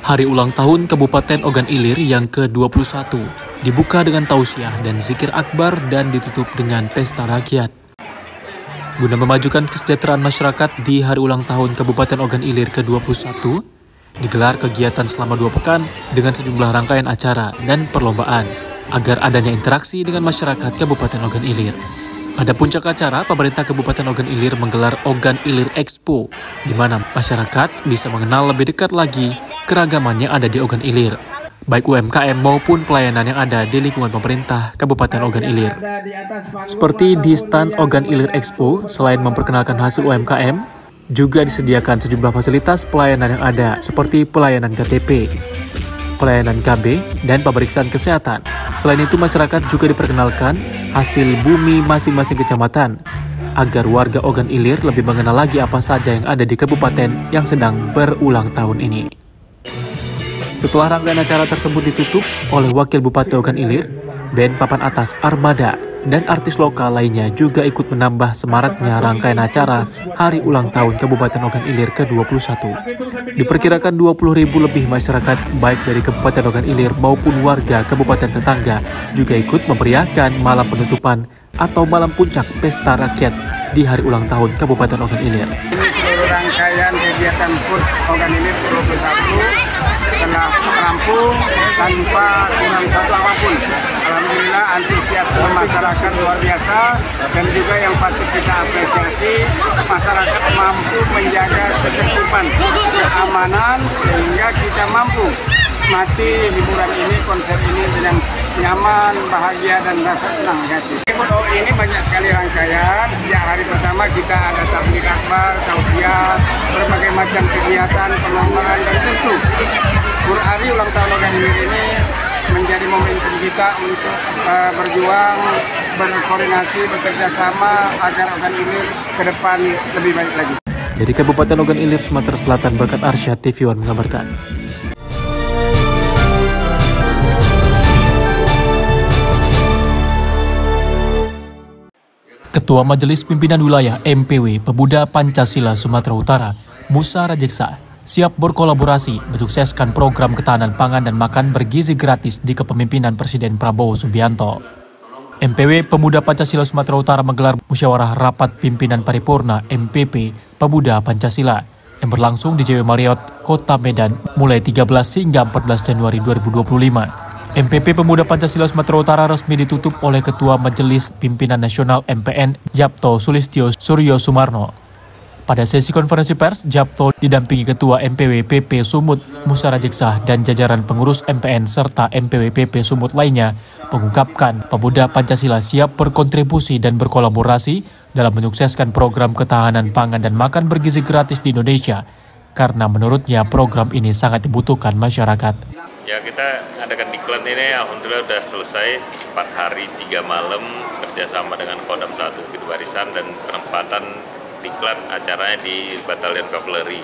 Hari ulang tahun Kabupaten Ogan Ilir yang ke-21 dibuka dengan tausiah dan zikir akbar dan ditutup dengan pesta rakyat. Guna memajukan kesejahteraan masyarakat di hari ulang tahun Kabupaten Ogan Ilir ke-21, digelar kegiatan selama 2 pekan dengan sejumlah rangkaian acara dan perlombaan agar adanya interaksi dengan masyarakat Kabupaten Ogan Ilir. Pada puncak acara, pemerintah Kabupaten Ogan Ilir menggelar Ogan Ilir Expo, di mana masyarakat bisa mengenal lebih dekat lagi keragaman yang ada di Ogan Ilir, baik UMKM maupun pelayanan yang ada di lingkungan pemerintah Kabupaten Ogan Ilir. Seperti di stand Ogan Ilir Expo, selain memperkenalkan hasil UMKM, juga disediakan sejumlah fasilitas pelayanan yang ada, seperti pelayanan KTP, pelayanan KB, dan pemeriksaan kesehatan. Selain itu, masyarakat juga diperkenalkan hasil bumi masing-masing kecamatan, agar warga Ogan Ilir lebih mengenal lagi apa saja yang ada di kabupaten yang sedang berulang tahun ini. Setelah rangkaian acara tersebut ditutup oleh Wakil Bupati Ogan Ilir, band papan atas Armada, dan artis lokal lainnya juga ikut menambah semaraknya rangkaian acara Hari Ulang Tahun Kabupaten Ogan Ilir ke-21. Diperkirakan 20.000 lebih masyarakat baik dari Kabupaten Ogan Ilir maupun warga kabupaten tetangga juga ikut memeriahkan malam penutupan atau malam puncak pesta rakyat di Hari Ulang Tahun Kabupaten Ogan Ilir. Seluruh rangkaian kegiatan HUT Ogan Ilir ke-21 telah rampung tanpa kurang satu apapun. Alhamdulillah antusiasme masyarakat luar biasa, dan juga yang patut kita apresiasi, masyarakat mampu menjaga ketertiban, keamanan, sehingga kita mampu menikmati hiburan ini, konser ini dengan nyaman, bahagia, dan rasa senang hati. Ini banyak sekali rangkaian. Sejak hari pertama kita ada tablik akbar, tausiah, berbagai macam kegiatan, perlombaan, dan tentu hari ulang tahun Ogan Ilir ini menjadi momentum kita untuk berjuang, berkoordinasi, bekerja sama agar Ogan Ilir ke depan lebih baik lagi. Dari Kabupaten Ogan Ilir, Sumatera Selatan, Berkat Arsyad, TV One mengabarkan. Ketua Majelis Pimpinan Wilayah MPW Pemuda Pancasila Sumatera Utara, Musa Rajeksa, siap berkolaborasi mensukseskan program ketahanan pangan dan makan bergizi gratis di kepemimpinan Presiden Prabowo Subianto. MPW Pemuda Pancasila Sumatera Utara menggelar musyawarah rapat pimpinan paripurna MPP Pemuda Pancasila yang berlangsung di JW Marriott, Kota Medan mulai 13 hingga 14 Januari 2025. MPP Pemuda Pancasila Sumatera Utara resmi ditutup oleh Ketua Majelis Pimpinan Nasional MPN Japto Sulistyo Suryo Sumarno. Pada sesi konferensi pers, Japto didampingi Ketua MPW PP Sumut Musa Rajeksa dan jajaran pengurus MPN serta MPW PP Sumut lainnya mengungkapkan Pemuda Pancasila siap berkontribusi dan berkolaborasi dalam menyukseskan program ketahanan pangan dan makan bergizi gratis di Indonesia, karena menurutnya program ini sangat dibutuhkan masyarakat. Ya, kita adakan diklat ini alhamdulillah sudah selesai 4 hari 3 malam kerjasama dengan Kodam 1 Bukit Barisan dan penempatan diklat acaranya di Batalion Kavaleri.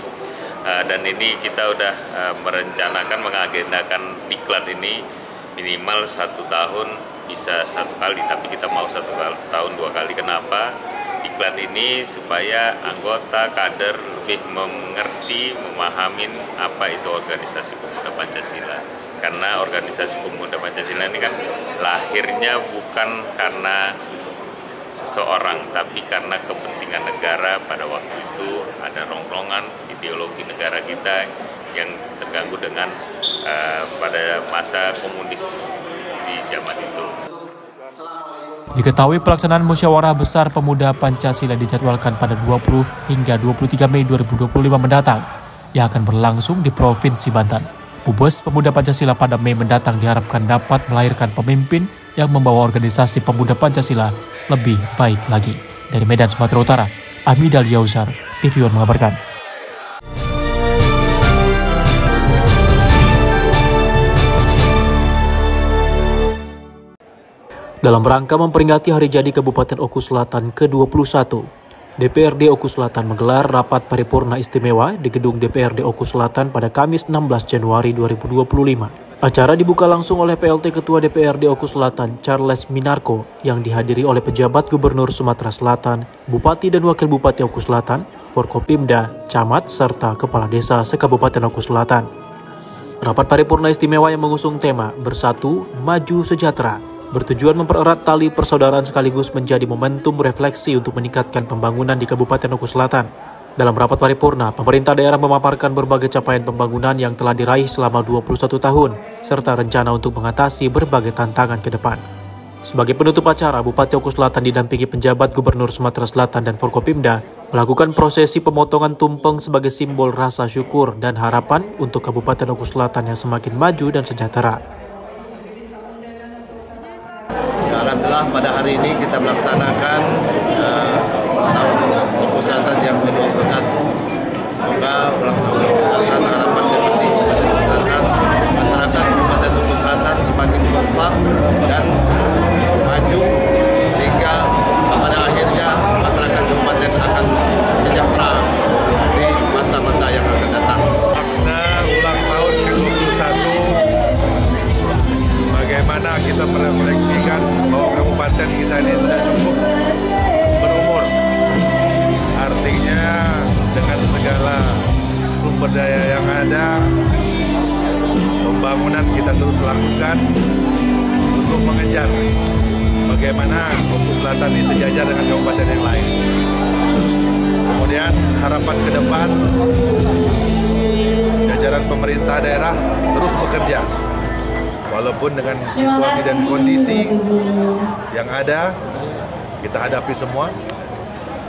Dan ini kita sudah merencanakan, mengagendakan diklat ini minimal 1 tahun bisa 1 kali, tapi kita mau 1 tahun 2 kali. Kenapa? Diklat ini supaya anggota kader lebih mengerti, memahamin apa itu organisasi Pemuda Pancasila. Karena organisasi Pemuda Pancasila ini kan lahirnya bukan karena seseorang, tapi karena kepentingan negara. Pada waktu itu ada rongrongan ideologi negara kita yang terganggu dengan pada masa komunis di zaman itu. Diketahui pelaksanaan musyawarah besar Pemuda Pancasila dijadwalkan pada 20 hingga 23 Mei 2025 mendatang yang akan berlangsung di Provinsi Banten. Pubes Pemuda Pancasila pada Mei mendatang diharapkan dapat melahirkan pemimpin yang membawa organisasi Pemuda Pancasila lebih baik lagi. Dari Medan, Sumatera Utara, Ahmid Al-Yausar, TV One mengabarkan. Dalam rangka memperingati Hari Jadi Kabupaten Oku Selatan ke-21, DPRD Oku Selatan menggelar rapat paripurna istimewa di gedung DPRD Oku Selatan pada Kamis 16 Januari 2025. Acara dibuka langsung oleh PLT Ketua DPRD Oku Selatan, Charles Minarko, yang dihadiri oleh pejabat Gubernur Sumatera Selatan, Bupati dan Wakil Bupati Oku Selatan, Forkopimda, Camat, serta Kepala Desa se-Kabupaten Oku Selatan. Rapat paripurna istimewa yang mengusung tema Bersatu, Maju, Sejahtera bertujuan mempererat tali persaudaraan sekaligus menjadi momentum refleksi untuk meningkatkan pembangunan di Kabupaten Oku Selatan. Dalam rapat paripurna, pemerintah daerah memaparkan berbagai capaian pembangunan yang telah diraih selama 21 tahun, serta rencana untuk mengatasi berbagai tantangan ke depan. Sebagai penutup acara, Bupati Oku Selatan didampingi penjabat Gubernur Sumatera Selatan dan Forkopimda melakukan prosesi pemotongan tumpeng sebagai simbol rasa syukur dan harapan untuk Kabupaten Oku Selatan yang semakin maju dan sejahtera. Alhamdulillah pada hari ini kita melaksanakan tahun Oku Selatan yang ke-21. Semoga ulang tahun Oku Selatan, harapan dari Kabupaten Oku Selatan, masyarakat Kabupaten Oku Selatan semakin kompak dan maju sehingga pada akhirnya masyarakat kabupaten akan sejahtera di masa-masa yang akan datang. Makna ulang tahun ke-21, bagaimana kita merefleksikan bahwa kabupaten kita ini sudah cukup berumur. Artinya dengan segala sumber daya yang ada, pembangunan kita terus lakukan untuk mengejar bagaimana Oku Selatan ini sejajar dengan kabupaten yang lain. Kemudian harapan ke depan, jajaran pemerintah daerah terus bekerja. Walaupun dengan situasi dan kondisi yang ada, kita hadapi semua.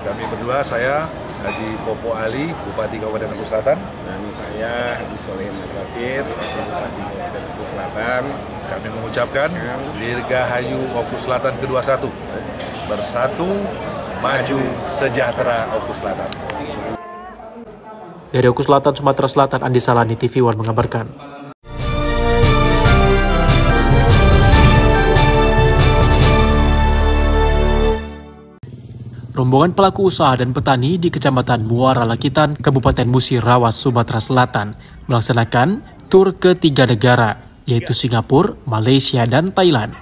Kami berdua, saya Haji Popo Ali, Bupati Kabupaten Oku Selatan, Dan saya Haji Solehin Nasir, Bupati Kabupaten Oku Selatan. kami mengucapkan Dirgahayu Oku Selatan ke-21. Bersatu, maju, sejahtera Oku Selatan. Dari Oku Selatan, Sumatera Selatan, Andi Salani, TV One mengabarkan. Rombongan pelaku usaha dan petani di Kecamatan Muara Lakitan, Kabupaten Musirawas, Sumatera Selatan melaksanakan tur ke 3 negara, yaitu Singapura, Malaysia, dan Thailand.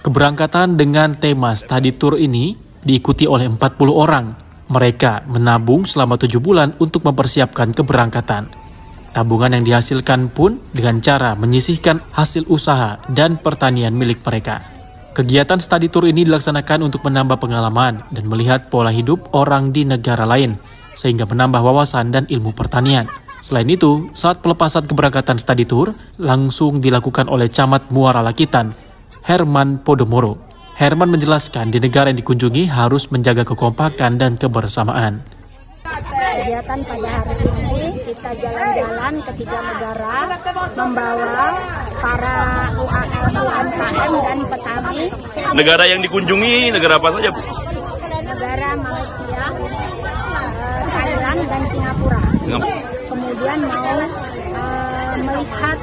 Keberangkatan dengan tema study tour ini diikuti oleh 40 orang. Mereka menabung selama 7 bulan untuk mempersiapkan keberangkatan. Tabungan yang dihasilkan pun dengan cara menyisihkan hasil usaha dan pertanian milik mereka. Kegiatan study tour ini dilaksanakan untuk menambah pengalaman dan melihat pola hidup orang di negara lain, sehingga menambah wawasan dan ilmu pertanian. Selain itu, saat pelepasan keberangkatan study tour langsung dilakukan oleh Camat Muara Lakitan, Herman Podomoro. Herman menjelaskan di negara yang dikunjungi harus menjaga kekompakan dan kebersamaan. Kegiatan pada hari ini kita jalan-jalan ke 3 negara, membawa para UMKM dan petani. Negara yang dikunjungi negara apa saja, Bu? Negara Malaysia, Thailand, dan Singapura. Kemudian mau melihat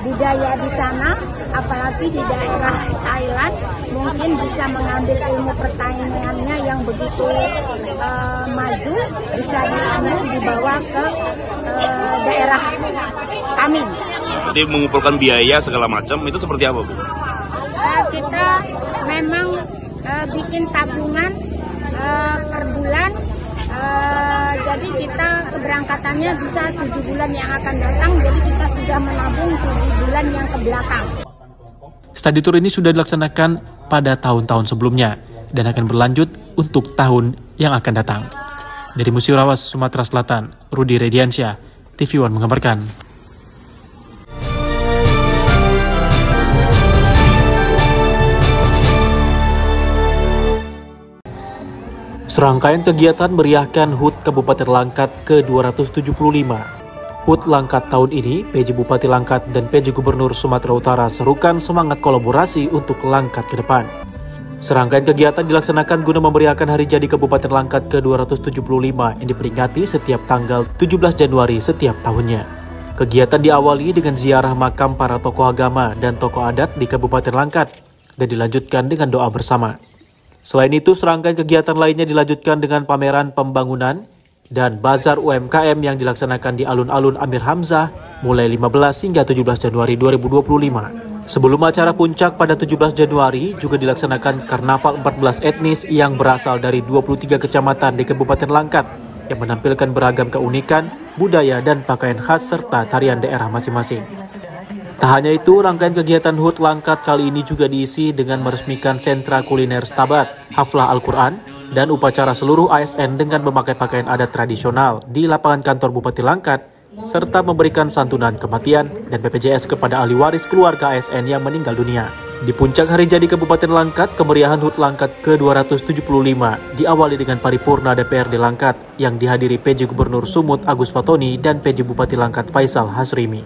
budaya di sana, apalagi di daerah Thailand, mungkin bisa mengambil ilmu pertaniannya yang begitu maju, bisa dibawa ke daerah kami. Jadi mengumpulkan biaya segala macam, itu seperti apa, Bu? Kita memang bikin tabungan per bulan, jadi kita keberangkatannya bisa 7 bulan yang akan datang, jadi kita sudah menabung 7 bulan yang ke belakang. Study tour ini sudah dilaksanakan pada tahun-tahun sebelumnya dan akan berlanjut untuk tahun yang akan datang. Dari Musirawas, Sumatera Selatan, Rudi Rediansyah, TV One mengabarkan. Serangkaian kegiatan meriahkan HUT Kabupaten Langkat ke-275. HUT Langkat tahun ini, PJ Bupati Langkat dan PJ Gubernur Sumatera Utara serukan semangat kolaborasi untuk Langkat ke depan. Serangkaian kegiatan dilaksanakan guna memeriahkan Hari Jadi Kabupaten Langkat ke-275 yang diperingati setiap tanggal 17 Januari setiap tahunnya. Kegiatan diawali dengan ziarah makam para tokoh agama dan tokoh adat di Kabupaten Langkat dan dilanjutkan dengan doa bersama. Selain itu, serangkaian kegiatan lainnya dilanjutkan dengan pameran pembangunan dan bazar UMKM yang dilaksanakan di alun-alun Amir Hamzah mulai 15 hingga 17 Januari 2025. Sebelum acara puncak pada 17 Januari juga dilaksanakan karnaval 14 etnis yang berasal dari 23 kecamatan di Kabupaten Langkat yang menampilkan beragam keunikan, budaya, dan pakaian khas serta tarian daerah masing-masing. Tak hanya itu, rangkaian kegiatan HUT Langkat kali ini juga diisi dengan meresmikan sentra kuliner Stabat, haflah Al-Quran, dan upacara seluruh ASN dengan memakai pakaian adat tradisional di lapangan kantor Bupati Langkat, serta memberikan santunan kematian dan BPJS kepada ahli waris keluarga ASN yang meninggal dunia. Di puncak hari jadi Kabupaten Langkat, kemeriahan HUT Langkat ke-275 diawali dengan paripurna DPRD Langkat yang dihadiri PJ Gubernur Sumut Agus Fatoni dan PJ Bupati Langkat Faisal Hasrimi.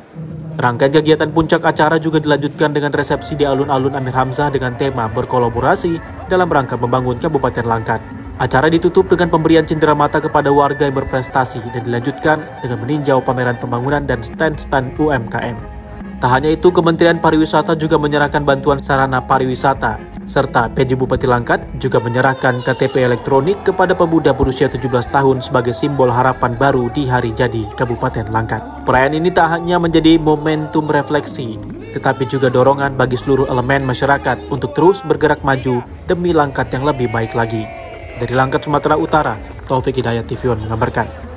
Rangkaian kegiatan puncak acara juga dilanjutkan dengan resepsi di alun-alun Amir Hamzah dengan tema berkolaborasi dalam rangka membangun Kabupaten Langkat. Acara ditutup dengan pemberian cenderamata kepada warga yang berprestasi dan dilanjutkan dengan meninjau pameran pembangunan dan stand-stand UMKM. Tak hanya itu, Kementerian Pariwisata juga menyerahkan bantuan sarana pariwisata, serta PJ Bupati Langkat juga menyerahkan KTP elektronik kepada pemuda berusia 17 tahun sebagai simbol harapan baru di hari jadi Kabupaten Langkat. Perayaan ini tak hanya menjadi momentum refleksi, tetapi juga dorongan bagi seluruh elemen masyarakat untuk terus bergerak maju demi Langkat yang lebih baik lagi. Dari Langkat, Sumatera Utara, Taufik Hidayat TV One mengabarkan.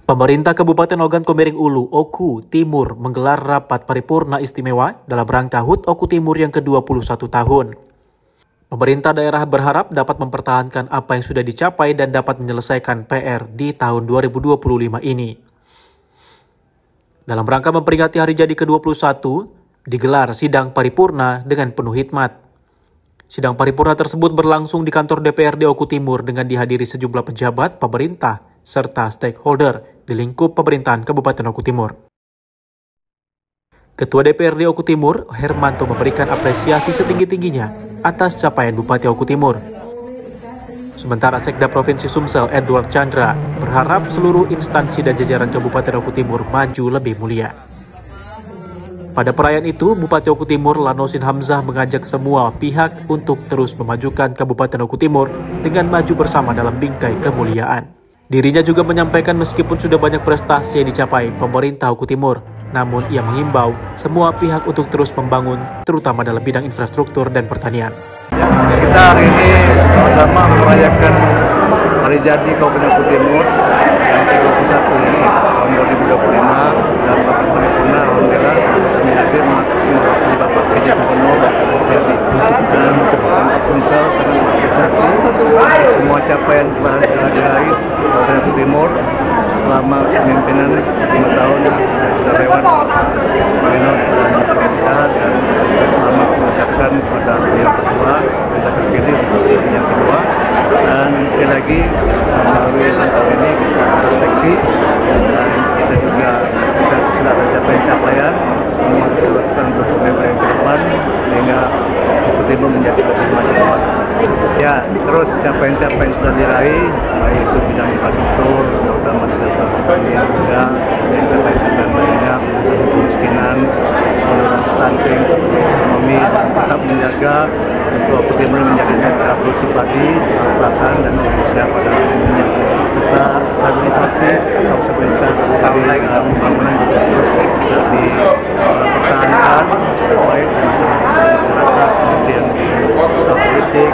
Pemerintah Kabupaten Ogan Komering Ulu, Oku Timur, menggelar rapat paripurna istimewa dalam rangka HUT Oku Timur yang ke-21 tahun. Pemerintah daerah berharap dapat mempertahankan apa yang sudah dicapai dan dapat menyelesaikan PR di tahun 2025 ini. Dalam rangka memperingati hari jadi ke-21, digelar sidang paripurna dengan penuh hikmat. Sidang paripurna tersebut berlangsung di kantor DPRD Oku Timur dengan dihadiri sejumlah pejabat pemerintah serta stakeholder di lingkup pemerintahan Kabupaten Oku Timur. Ketua DPRD Oku Timur, Hermanto, memberikan apresiasi setinggi-tingginya atas capaian Bupati Oku Timur. Sementara Sekda Provinsi Sumsel, Edward Chandra, berharap seluruh instansi dan jajaran Kabupaten Oku Timur maju lebih mulia. Pada perayaan itu, Bupati Oku Timur Lanosin Hamzah mengajak semua pihak untuk terus memajukan Kabupaten Oku Timur dengan maju bersama dalam bingkai kemuliaan. Dirinya juga menyampaikan meskipun sudah banyak prestasi yang dicapai pemerintah Oku Timur, namun ia mengimbau semua pihak untuk terus membangun, terutama dalam bidang infrastruktur dan pertanian. Kita hari ini sama-sama merayakan hari jadi Kabupaten Oku Timur yang ke-21 ini tahun 2025 dan rapat paripurna alhamdulillah hadir mewakili Bapak PJ Gubernur Bapak Setiadi dan Bapak Sumsel sangat mengapresiasi semua capaian telah diraih Kabupaten Oku Timur selama kepemimpinan 5 tahun yang sudah lewat. Beliau sudah berkata dan selamat mengucapkan kepada beliau kedua yang terpilih untuk yang kedua, dan sekali lagi melalui tahun ini kita refleksi dan kita juga sudah ada capaian-capaian semua kita lakukan untuk pemerintahan ke depan sehingga Oku Timur menjadi lebih maju. Ya, terus capaian-capaian sudah diraih, baik itu bidang infrastruktur, terutama di sektor pertanian juga, dan capaian-capaian lainnya, kemiskinan, penurunan stunting, ekonomi, tetap menjaga untuk Oku Timur menjadi sentra produksi padi selatan dan Indonesia pada umumnya, serta stabilisasi dari pembangunan juga terus bisa dipertahankan supaya baik masing-masing masyarakat, kemudian usaha politik,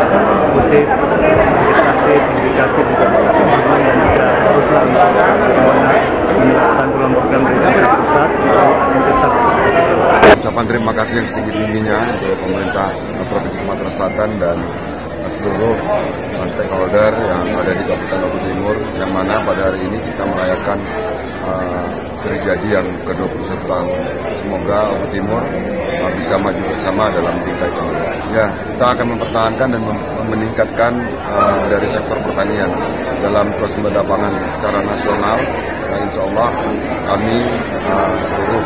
eksekutif, legislatif, yudikatif juga bisa dibangun dan juga teruslah bagaimana melakukan program dari pusat untuk aset tetap. Ucapan terima kasih yang setinggi-tingginya untuk pemerintah Provinsi Sumatera Selatan dan seluruh stakeholder yang ada di Kabupaten Oku Timur, yang mana pada hari ini kita merayakan hari jadi yang ke-21 tahun. Semoga Oku Timur bisa maju bersama dalam bingkai kemuliaan. Ya, kita akan mempertahankan dan meningkatkan dari sektor pertanian dalam swasembada pangan secara nasional. Insya Allah kami seluruh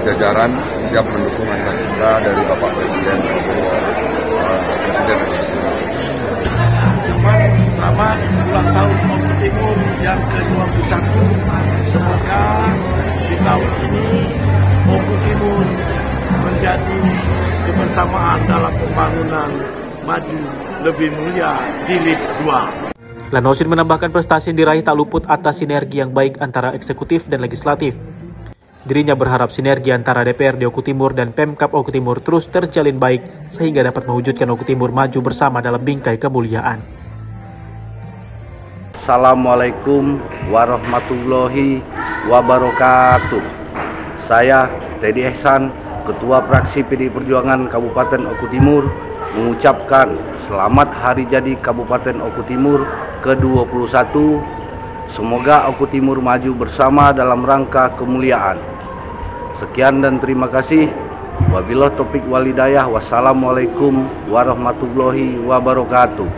jajaran siap mendukung aspirasi kita dari Bapak Presiden Presiden Selamat ulang tahun Oku Timur yang ke-21. Semoga di tahun ini Oku Timur menjadi kebersamaan dalam pembangunan maju lebih mulia jilid 2. Lanosin menambahkan prestasi yang diraih tak luput atas sinergi yang baik antara eksekutif dan legislatif. Dirinya berharap sinergi antara DPRD Oku Timur dan Pemkab Oku Timur terus terjalin baik sehingga dapat mewujudkan Oku Timur maju bersama dalam bingkai kemuliaan. Assalamualaikum warahmatullahi wabarakatuh. Saya Teddy Ehsan, Ketua Fraksi PDI Perjuangan Kabupaten Oku Timur, mengucapkan selamat hari jadi Kabupaten Oku Timur ke-21. Semoga Oku Timur maju bersama dalam rangka kemuliaan. Sekian dan terima kasih. Wabillahi taufiq wal hidayah. Wassalamualaikum warahmatullahi wabarakatuh.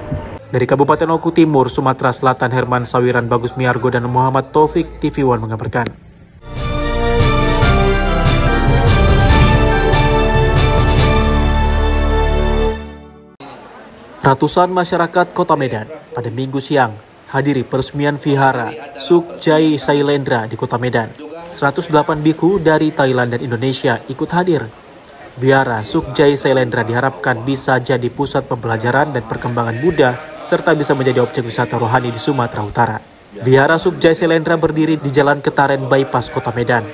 Dari Kabupaten Oku Timur, Sumatera Selatan, Herman Sawiran, Bagus Miargo, dan Muhammad Taufik, TV One mengabarkan. Ratusan masyarakat Kota Medan pada Minggu siang hadiri peresmian Vihara Sukjai Sailendra di Kota Medan. 108 biku dari Thailand dan Indonesia ikut hadir. Vihara Sukjai Sailendra diharapkan bisa jadi pusat pembelajaran dan perkembangan Buddha serta bisa menjadi objek wisata rohani di Sumatera Utara. Vihara Sukjai Sailendra berdiri di Jalan Ketaren Bypass Kota Medan.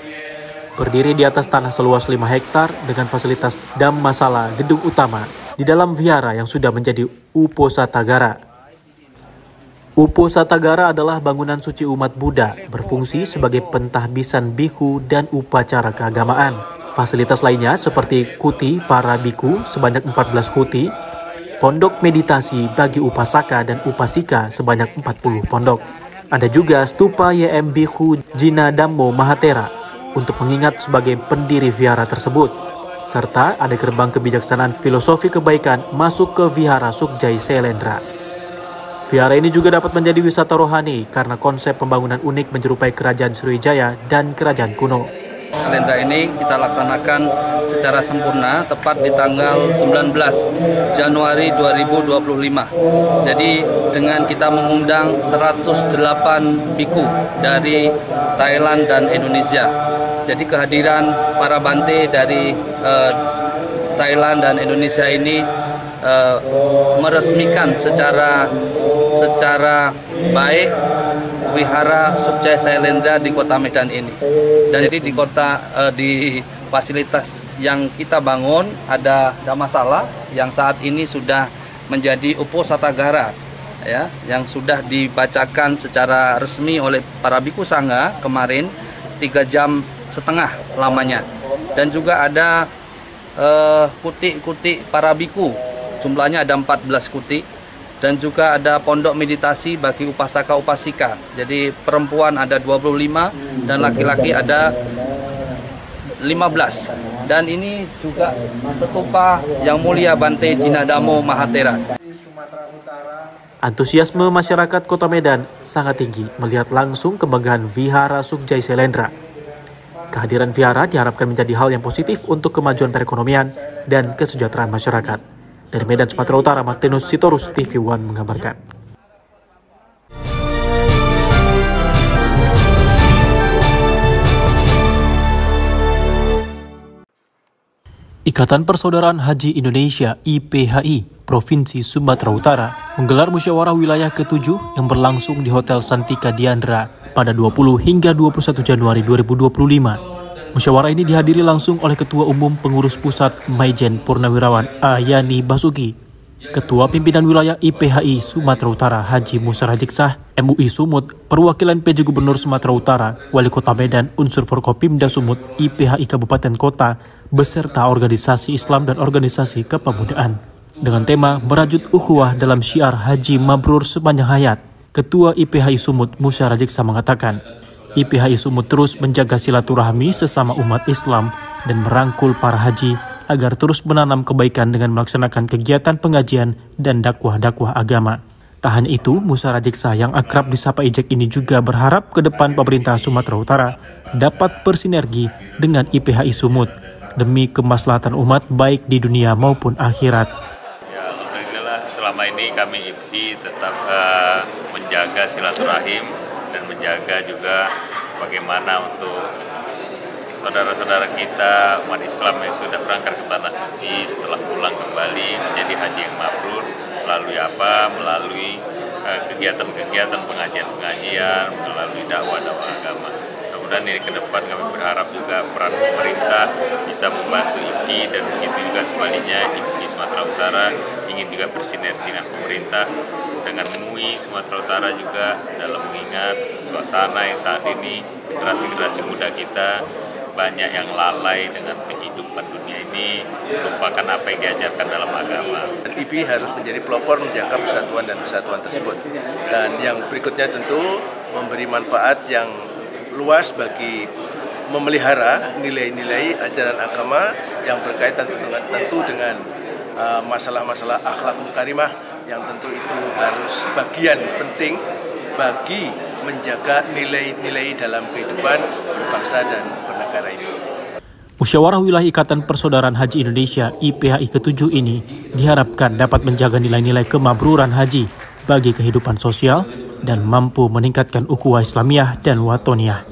Berdiri di atas tanah seluas 5 hektar dengan fasilitas Dhammasala gedung utama di dalam vihara yang sudah menjadi Uposatagara. Uposatagara adalah bangunan suci umat Buddha, berfungsi sebagai pentahbisan biku dan upacara keagamaan. Fasilitas lainnya seperti kuti para biku sebanyak 14 kuti, pondok meditasi bagi upasaka dan upasika sebanyak 40 pondok. Ada juga stupa YM Bhikkhu Jina Dhammo Mahatera untuk mengingat sebagai pendiri vihara tersebut. Serta ada gerbang kebijaksanaan filosofi kebaikan masuk ke Vihara Sukjai Sailendra. Vihara ini juga dapat menjadi wisata rohani karena konsep pembangunan unik menyerupai Kerajaan Sriwijaya dan Kerajaan kuno. Sailendra ini kita laksanakan secara sempurna tepat di tanggal 19 Januari 2025. Jadi dengan kita mengundang 108 biku dari Thailand dan Indonesia. Jadi kehadiran para bante dari Thailand dan Indonesia ini meresmikan secara baik Vihara Sukjai Sailendra di Kota Medan ini. Dan jadi di fasilitas yang kita bangun ada Dhammasala yang saat ini sudah menjadi Uposatagara ya, yang sudah dibacakan secara resmi oleh para biku sangha kemarin 3,5 jam lamanya. Dan juga ada kuti-kuti para biku, jumlahnya ada 14 kuti. Dan juga ada pondok meditasi bagi upasaka-upasika. Jadi perempuan ada 25 dan laki-laki ada 15. Dan ini juga stupa yang mulia Bante Jina Dhammo Mahatera. Antusiasme masyarakat Kota Medan sangat tinggi melihat langsung kemanggaan Vihara Sukjai Sailendra. Kehadiran vihara diharapkan menjadi hal yang positif untuk kemajuan perekonomian dan kesejahteraan masyarakat. Dari Medan, Sumatera Utara, Martinus Sitorus, TV One mengabarkan. Ikatan Persaudaraan Haji Indonesia IPHI Provinsi Sumatera Utara menggelar musyawarah wilayah ke-7 yang berlangsung di Hotel Santika Diandra pada 20 hingga 21 Januari 2025. Musyawarah ini dihadiri langsung oleh Ketua Umum Pengurus Pusat Maijen Purnawirawan Ayani Basuki, Ketua Pimpinan Wilayah IPHI Sumatera Utara Haji Musa Rajiksah, MUI Sumut, Perwakilan PJ Gubernur Sumatera Utara, Wali Kota Medan, unsur Forkopimda Sumut, IPHI Kabupaten Kota, beserta organisasi Islam dan organisasi kepemudaan. Dengan tema merajut ukhuwah dalam syiar Haji Mabrur sepanjang hayat, Ketua IPHI Sumut Musa Rajiksah mengatakan, IPHI Sumut terus menjaga silaturahmi sesama umat Islam dan merangkul para haji agar terus menanam kebaikan dengan melaksanakan kegiatan pengajian dan dakwah-dakwah agama. Tak hanya itu, Musa Rajiksah yang akrab disapa Ijek ini juga berharap ke depan pemerintah Sumatera Utara dapat bersinergi dengan IPHI Sumut demi kemaslahatan umat baik di dunia maupun akhirat. Ya, alhamdulillah selama ini kami IPHI tetap menjaga silaturahim dan menjaga juga bagaimana untuk saudara-saudara kita umat Islam yang sudah berangkat ke tanah suci setelah pulang kembali menjadi haji yang mabrur melalui apa? Melalui kegiatan-kegiatan pengajian-pengajian, melalui dakwah-dakwah agama. mudah-mudahan ini ke depan kami berharap juga peran pemerintah bisa membantu IPI, dan begitu juga sebaliknya IPI Sumatera Utara ingin juga bersinergi dengan pemerintah, dengan MUI Sumatera Utara juga dalam mengingat suasana yang saat ini generasi muda kita banyak yang lalai dengan kehidupan dunia ini, melupakan apa yang diajarkan dalam agama. IPI harus menjadi pelopor menjaga persatuan dan kesatuan tersebut. Dan yang berikutnya tentu memberi manfaat yang luas bagi memelihara nilai-nilai ajaran agama yang berkaitan tentu dengan masalah-masalah akhlakul karimah, yang tentu itu harus bagian penting bagi menjaga nilai-nilai dalam kehidupan berbangsa dan bernegara ini. Musyawarah Wilayah Ikatan Persaudaraan Haji Indonesia IPHI ke-7 ini diharapkan dapat menjaga nilai-nilai kemabruran haji bagi kehidupan sosial dan mampu meningkatkan ukhuwah Islamiyah dan Watoniyah.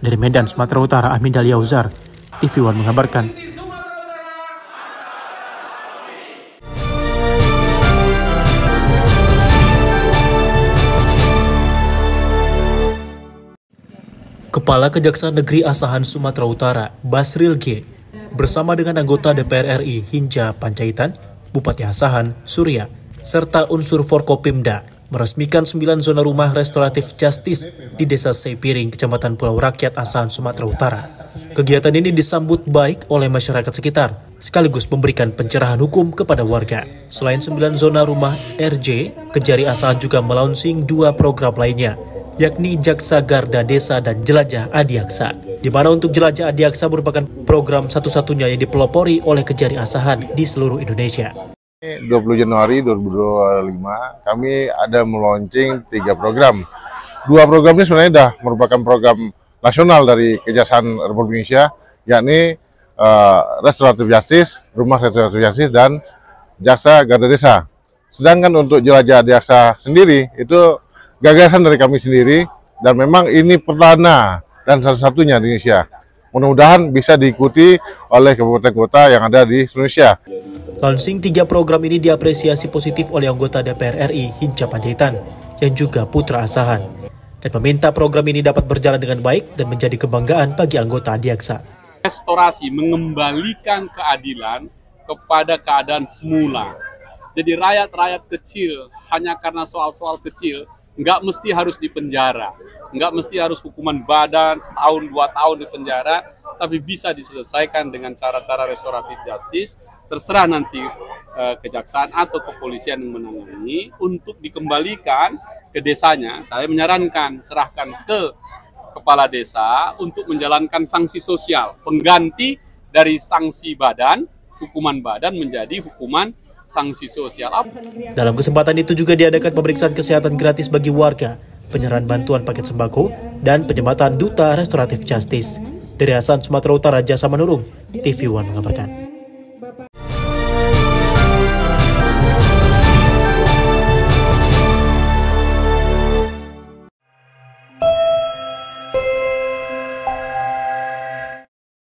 Dari Medan, Sumatera Utara, Ahmid Yauzar, TV One mengabarkan. Kepala Kejaksaan Negeri Asahan Sumatera Utara, Basril G, bersama dengan anggota DPR RI Hinca Panjaitan, Bupati Asahan, Surya, serta unsur Forkopimda, meresmikan 9 zona rumah restoratif justice di Desa Seipiring, Kecamatan Pulau Rakyat, Asahan, Sumatera Utara. Kegiatan ini disambut baik oleh masyarakat sekitar, sekaligus memberikan pencerahan hukum kepada warga. Selain 9 zona rumah RJ, Kejari Asahan juga melaunching 2 program lainnya, yakni Jaksa Garda Desa dan Jelajah Adiaksa, di mana untuk Jelajah Adiaksa merupakan program satu-satunya yang dipelopori oleh Kejari Asahan di seluruh Indonesia. 20 Januari 2025 kami ada meluncing 3 program. 2 program ini sebenarnya sudah merupakan program nasional dari Kejaksaan Republik Indonesia, yakni Restoratif Justice, Rumah Restoratif Justice, dan Jaksa Garda Desa. Sedangkan untuk Jelajah Adiaksa sendiri itu gagasan dari kami sendiri, dan memang ini perdana dan satu-satunya di Indonesia. Mudah-mudahan bisa diikuti oleh kabupaten kota yang ada di Indonesia. Launching 3 program ini diapresiasi positif oleh anggota DPR RI Hinca Panjaitan yang juga putra Asahan, dan meminta program ini dapat berjalan dengan baik dan menjadi kebanggaan bagi anggota Adiaksa. Restorasi mengembalikan keadilan kepada keadaan semula. Jadi rakyat-rakyat kecil hanya karena soal-soal kecil nggak mesti harus dipenjara, nggak mesti harus hukuman badan setahun 2 tahun di penjara, tapi bisa diselesaikan dengan cara-cara restoratif justice. Terserah nanti kejaksaan atau kepolisian yang menangani untuk dikembalikan ke desanya. Saya menyarankan serahkan ke kepala desa untuk menjalankan sanksi sosial, pengganti dari sanksi badan, hukuman badan menjadi hukuman sanksi sosial. Dalam kesempatan itu juga diadakan pemeriksaan kesehatan gratis bagi warga, penyerahan bantuan paket sembako, dan penyematan duta restoratif justice. Dari Asahan, Sumatera Utara, Jasa Manurung, TV One mengabarkan.